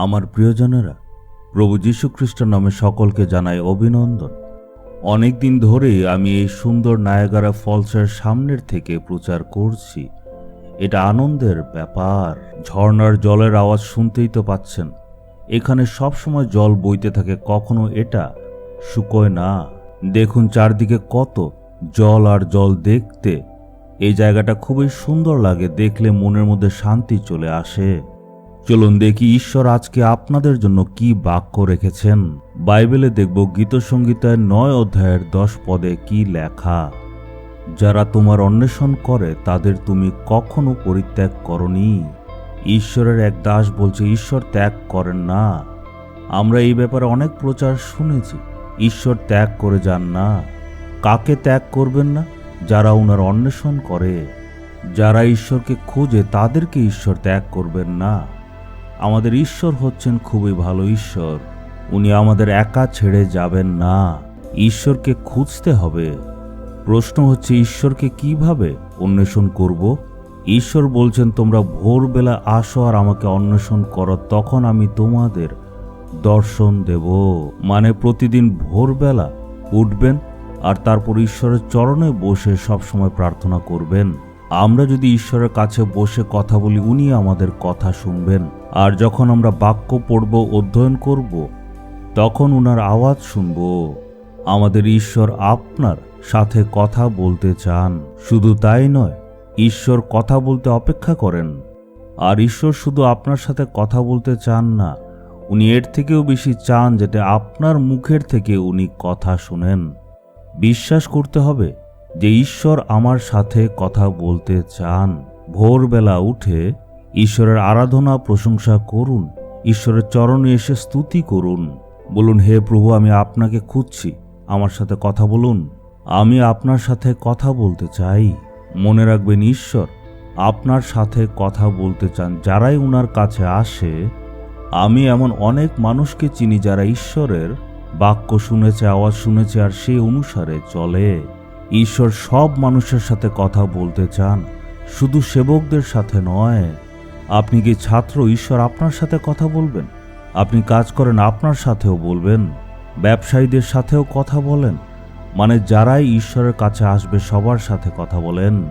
আমার প্রিয়জনেরা, প্রভু যীশু খ্রিস্টের নামে সকলকে জানাই অভিনন্দন। অনেক দিন ধরেই আমি এই সুন্দর নায়াগারা ফলসের সামনের থেকে প্রচার করছি। এটা আনন্দের ব্যাপার। ঝর্ণার জলের আওয়াজ শুনতেই তো পাচ্ছেন। এখানে সবসময় জল বইতে থাকে, কখনো এটা শুকোয় না। দেখুন চারদিকে কত জল আর জল। দেখতে এই জায়গাটা খুবই সুন্দর লাগে, দেখলে মনের মধ্যে শান্তি চলে আসে। চলুন দেখি ঈশ্বর আজকে আপনাদের জন্য কি বাক্য রেখেছেন। বাইবেলে দেখব গীতসংহিতার 9 অধ্যায়ের 10 পদে কি লেখা। যারা তোমার অন্বেষণ করে তাদের তুমি কখনো পরিত্যাগ করনি। ঈশ্বরের এক দাস বলছে ঈশ্বর ত্যাগ করেন না। আমরা এই ব্যাপারে অনেক প্রচার শুনেছি, ঈশ্বর ত্যাগ করে যান না। কাকে ত্যাগ করবেন না? যারা উনার অন্বেষণ করে, যারা ঈশ্বরকে খোঁজে তাদেরকে ঈশ্বর ত্যাগ করবেন না। আমাদের ঈশ্বর হচ্ছেন খুবই ভালো ঈশ্বর। উনি আমাদের একা ছেড়ে যাবেন না। ঈশ্বরকে খুঁজতে হবে। প্রশ্ন হচ্ছে ঈশ্বরকে কিভাবে অন্বেষণ করব? ঈশ্বর বলছেন তোমরা ভোরবেলা আসো আর আমাকে অন্বেষণ করো, তখন আমি তোমাদের দর্শন দেব। মানে প্রতিদিন ভোরবেলা উঠবেন আর তারপর ঈশ্বরের চরণে বসে সবসময় প্রার্থনা করবেন। আমরা যদি ঈশ্বরের কাছে বসে কথা বলি, উনি আমাদের কথা শুনবেন। আর যখন আমরা বাক্য পড়ব, অধ্যয়ন করব, তখন উনার আওয়াজ শুনব। আমাদের ঈশ্বর আপনার সাথে কথা বলতে চান। শুধু তাই নয়, ঈশ্বর কথা বলতে অপেক্ষা করেন। আর ঈশ্বর শুধু আপনার সাথে কথা বলতে চান না, উনি এর থেকেও বেশি চান যাতে আপনার মুখের থেকে উনি কথা শুনেন। বিশ্বাস করতে হবে যে ঈশ্বর আমার সাথে কথা বলতে চান। ভোরবেলা উঠে ঈশ্বরের আরাধনা প্রশংসা করুন, ঈশ্বরের চরণে এসে স্তুতি করুন। বলুন, হে প্রভু, আমি আপনাকে খুঁজছি, আমার সাথে কথা বলুন। আমি আপনার সাথে কথা বলতে চাই। মনে রাখবেন, ঈশ্বর আপনার সাথে কথা বলতে চান। যারাই উনার কাছে আসে, আমি এমন অনেক মানুষকে চিনি যারা ঈশ্বরের বাক্য শুনেছে, আওয়াজ শুনেছে আর সেই অনুসারে চলে। ঈশ্বর সব মানুষের সাথে কথা বলতে চান, শুধু সেবকদের সাথে নয়। আপনি কি ছাত্র? ঈশ্বর আপনার সাথে কথা বলবেন। আপনি কাজ করেন, আপনার সাথেও বলবেন। ব্যবসায়ীদের সাথেও কথা বলেন। মানে যারাই ঈশ্বরের কাছে আসবে সবার সাথে কথা বলেন।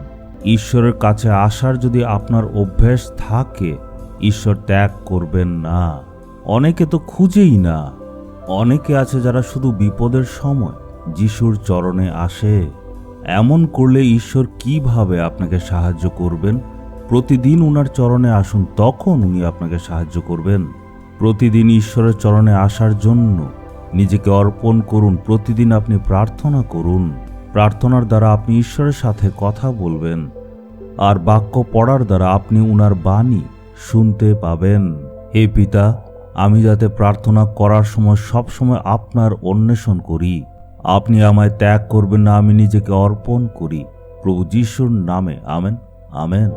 ঈশ্বরের কাছে আসার যদি আপনার অভ্যাস থাকে, ঈশ্বর ত্যাগ করবেন না। অনেকে তো খুঁজেই না। অনেকে আছে যারা শুধু বিপদের সময় যিশুর চরণে আসে। এমন করলে ঈশ্বর কিভাবে আপনাকে সাহায্য করবেন? প্রতিদিন উনার চরণে আসুন, তখন উনি আপনাকে সাহায্য করবেন। প্রতিদিন ঈশ্বরের চরণে আসার জন্য নিজেকে অর্পণ করুন। প্রতিদিন আপনি প্রার্থনা করুন। প্রার্থনার দ্বারা আপনি ঈশ্বরের সাথে কথা বলবেন। আর বাক্য পড়ার দ্বারা আপনি উনার বাণী শুনতে পাবেন। হে পিতা, আমি যাতে প্রার্থনা করার সময় সবসময় আপনার অন্বেষণ করি। আপনি আমায় ত্যাগ করবেন না, আমি নিজেকে অর্পণ করি। প্রভু যীশুর নামে আমেন, আমেন।